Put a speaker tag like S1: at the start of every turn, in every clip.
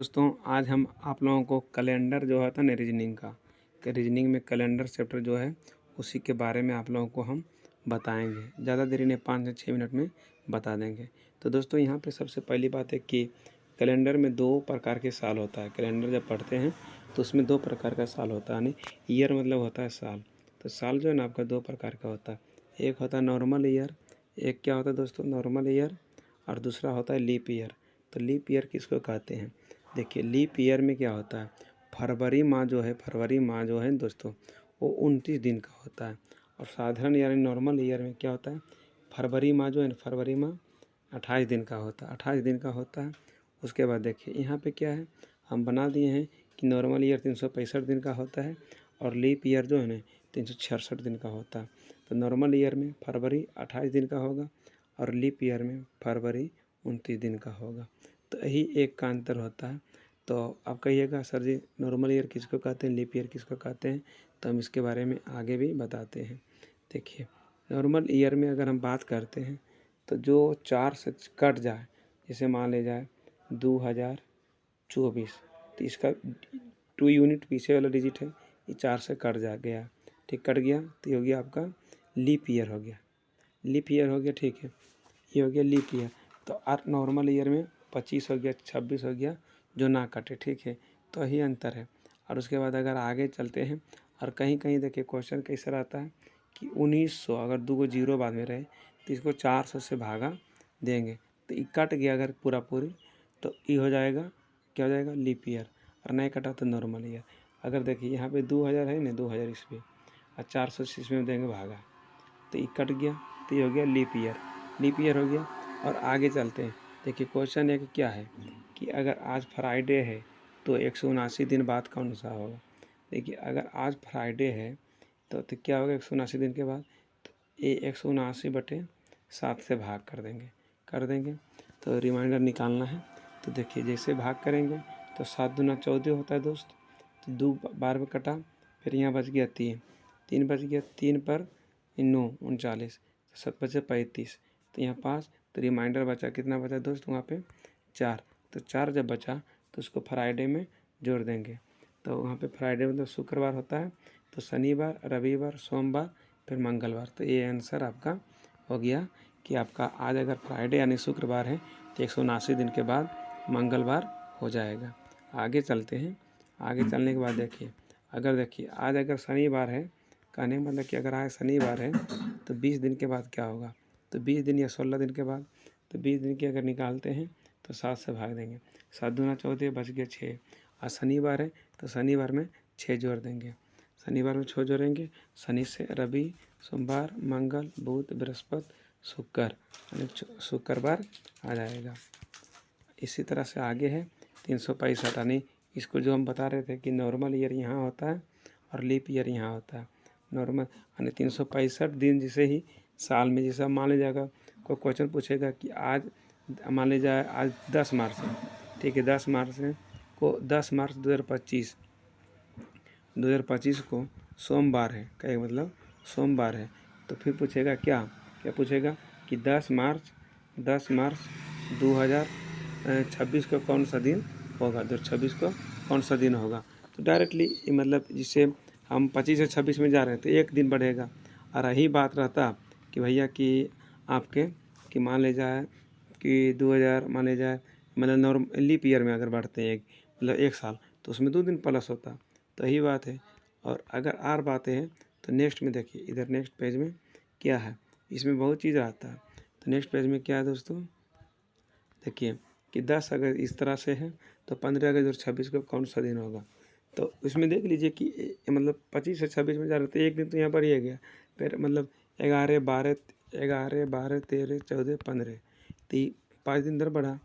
S1: दोस्तों आज हम आप लोगों को कैलेंडर जो होता है ना रीजनिंग का कि रीजनिंग में कैलेंडर चैप्टर जो है उसी के बारे में आप लोगों को हम बताएंगे। ज़्यादा देरी नहीं, 5 से 6 मिनट में बता देंगे। तो दोस्तों यहाँ पे सबसे पहली बात है कि कैलेंडर में 2 प्रकार के साल होता है। कैलेंडर जब पढ़ते हैं तो उसमें 2 प्रकार का साल होता है, यानी ईयर मतलब होता है साल। तो साल जो है ना आपका 2 प्रकार का होता है। एक होता है नॉर्मल ईयर, एक क्या होता है दोस्तों नॉर्मल ईयर, और दूसरा होता है लीप ईयर। तो लीप ईयर किसको कहते हैं? देखिए लीप ईयर में क्या होता है, फरवरी माह जो है दोस्तों वो 29 दिन का होता है। और साधारण यानी नॉर्मल ईयर में क्या होता है, फरवरी माह जो है ना फरवरी माह 28 दिन का होता है, 28 दिन का होता है। उसके बाद देखिए यहाँ पे क्या है, हम बना दिए हैं कि नॉर्मल ईयर 365 दिन का होता है और लीप ईयर जो है ना 366 दिन का होता है। तो नॉर्मल ईयर में फरवरी 28 दिन का होगा और लीप ईयर में फरवरी 29 दिन का होगा। तो यही एक का अंतर होता है। तो आप कहिएगा सर जी नॉर्मल ईयर किसको कहते हैं, लीप ईयर किसको कहते हैं? तो हम इसके बारे में आगे भी बताते हैं। देखिए नॉर्मल ईयर में अगर हम बात करते हैं तो जो 4 से कट जाए, जैसे मान ले जाए 2024, तो इसका 2 यूनिट पीछे वाला डिजिट है, ये 4 से कट जा गया, ठीक कट गया तो ये हो गया आपका लीप ईयर हो गया। लीप ईयर हो गया, ठीक है, ये हो गया लीप ईयर। तो नॉर्मल ईयर में 25 हो गया, 26 हो गया जो ना कटे, ठीक है। तो यही अंतर है। और उसके बाद अगर आगे चलते हैं और कहीं कहीं देखिए क्वेश्चन कैसा रहता है कि 1900 अगर 2 जीरो बाद में रहे तो इसको 400 से भागा देंगे, तो ये कट गया अगर पूरा पूरी तो ये हो जाएगा, क्या हो जाएगा, लीप ईयर। और नहीं कटा तो नॉर्मल ईयर। अगर देखिए यहाँ पे 2000 है ना, 2000 ईस्वी और 400 ईस्वी में देंगे भागा, तो ये कट गया, तो ये हो गया लीप ईयर, लीप ईयर हो गया। और आगे चलते हैं। देखिए क्वेश्चन एक क्या है कि अगर आज फ्राइडे है तो 179 दिन बाद कौन सा होगा? देखिए अगर आज फ्राइडे है तो क्या होगा 179 दिन के बाद, तो ये 179/7 से भाग कर देंगे। तो रिमाइंडर निकालना है। तो देखिए जैसे भाग करेंगे तो 7 दूना 14 होता है दोस्त, तो 2 बार में कटा, फिर यहाँ बच गया 3, 3 बच गया, 3 पर 9 39, तो 7 बचे 35, तो यहाँ 5, तो रिमाइंडर बचा, कितना बचा दोस्त वहाँ पे 4। तो 4 जब बचा तो उसको फ्राइडे में जोड़ देंगे। तो वहाँ पे फ्राइडे मतलब शुक्रवार होता है, तो शनिवार, रविवार, सोमवार, फिर मंगलवार। तो ये आंसर आपका हो गया कि आपका आज अगर फ्राइडे यानी शुक्रवार है तो 179 दिन के बाद मंगलवार हो जाएगा। आगे चलते हैं। आगे चलने के बाद देखिए आज अगर शनिवार है, कहने का मतलब कि अगर आज शनिवार है तो 20 दिन के बाद क्या होगा, तो 20 दिन या 16 दिन के बाद, तो 20 दिन की अगर निकालते हैं तो 7 से भाग देंगे, 7 दूना 14 बच गया 6। आज शनिवार है तो शनिवार में 6 जोड़ देंगे, शनिवार में 6 जोड़ेंगे, शनि से रवि, सोमवार, मंगल, बुध, बृहस्पति, शुक्र, यानी शुक्रवार आ जाएगा। इसी तरह से आगे है 365, यानी इसको जो हम बता रहे थे कि नॉर्मल ईयर यहाँ होता है और लीप ईयर यहाँ होता है। नॉर्मल यानी 365 दिन जिसे ही साल में, जैसा मान लीजिए अगर कोई क्वेश्चन पूछेगा कि आज मान लीजिए आज 10 मार्च है, ठीक है, 10 मार्च है को 10 मार्च 2025 को सोमवार है, क्या मतलब सोमवार है। तो फिर पूछेगा क्या क्या पूछेगा कि 10 मार्च 2026 को कौन सा दिन होगा, 2026 को कौन सा दिन होगा। तो डायरेक्टली मतलब जिससे हम 25 से 26 में जा रहे हैं तो एक दिन बढ़ेगा। और यही बात रहता कि भैया कि आपके कि मान ले जाए कि 2000 मान ले जाए मतलब नॉर्मल लीप ईयर में अगर बढ़ते हैं एक मतलब एक साल, तो उसमें 2 दिन प्लस होता। तो यही बात है। और अगर और बातें हैं तो नेक्स्ट में देखिए, इधर नेक्स्ट पेज में क्या है, इसमें बहुत चीज़ आता है। तो नेक्स्ट पेज में क्या है दोस्तों, देखिए कि 10 अगर इस तरह से है तो 15 अगस्त 2026 को कौन सा दिन होगा। तो इसमें देख लीजिए कि मतलब 25 से 26 में जा रहे थे, एक दिन तो यहाँ पर ही गया, फिर मतलब 11 12 13 14 15, तो 5 दिन इधर बढ़ा,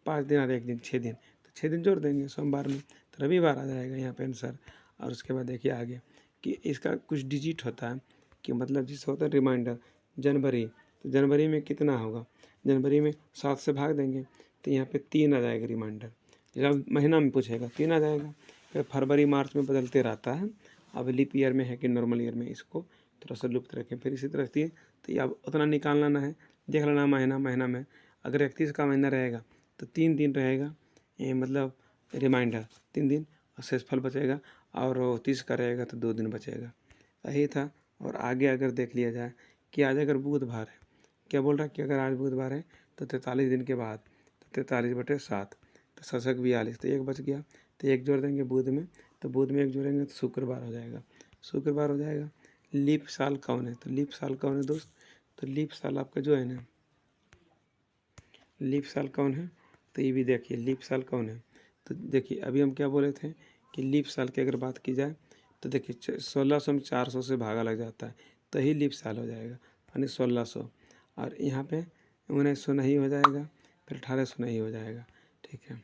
S1: 5 दिन और 1 दिन 6 दिन, तो 6 दिन जोड़ देंगे सोमवार में, तो रविवार आ जाएगा यहाँ पे आंसर। और उसके बाद देखिए आगे कि इसका कुछ डिजिट होता है कि मतलब जिससे होता है रिमाइंडर, जनवरी, तो जनवरी में कितना होगा, जनवरी में 7 से भाग देंगे तो यहाँ पे 3 आ जाएगा रिमाइंडर। जब महीना में पूछेगा 3 आ जाएगा। फिर फरवरी मार्च में बदलते रहता है, अब लीप ईयर में है कि नॉर्मल ईयर में, इसको थोड़ा सा लुप्त रखें। फिर इसी तरह से तो ये अब उतना निकालना ना है, देख लेना महीना में। अगर 31 का महीना रहेगा तो 3 दिन रहेगा, ये मतलब रिमाइंडर 3 दिन और शेषफल बचेगा, और 30 का रहेगा तो 2 दिन बचेगा। यही था। और आगे अगर देख लिया जाए कि आज अगर बुधवार है, क्या बोल रहा है कि अगर आज बुधवार है तो 43 दिन के बाद, तो 43/7 तो शशक 42, तो 1 बच गया, तो 1 जोड़ देंगे बुध में, तो बुध में 1 जोड़ेंगे तो शुक्रवार हो जाएगा, शुक्रवार हो जाएगा। लीप साल कौन है, तो लीप साल कौन है दोस्त, तो लीप साल आपका जो है ना, लीप साल कौन है, तो ये भी देखिए लीप साल कौन है। तो देखिए अभी हम क्या बोले थे कि लीप साल की अगर बात की जाए तो देखिए 1600 में 400 से भागा लग जाता है, तो ही लीप साल हो जाएगा, यानी 1600। और यहाँ पे 1900 नहीं हो जाएगा, फिर 1800 नहीं हो जाएगा। ठीक है।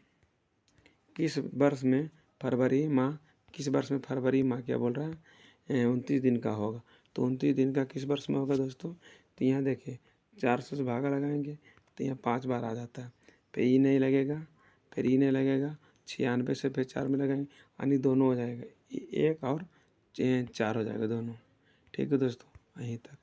S1: किस वर्ष में फरवरी माह, किस वर्ष में फरवरी माह क्या बोल रहा है 29 दिन का होगा, तो 29 दिन का किस वर्ष में होगा दोस्तों, तो यहाँ देखिए 400 से भागा लगाएंगे तो यहाँ 5 बार आ जाता है, फिर ई नहीं लगेगा, फिर ई नहीं लगेगा, 96 से फिर 4 में लगाएंगे, यानी दोनों हो जाएगा, 1 और 4 हो जाएगा दोनों। ठीक है दोस्तों, यहीं तक।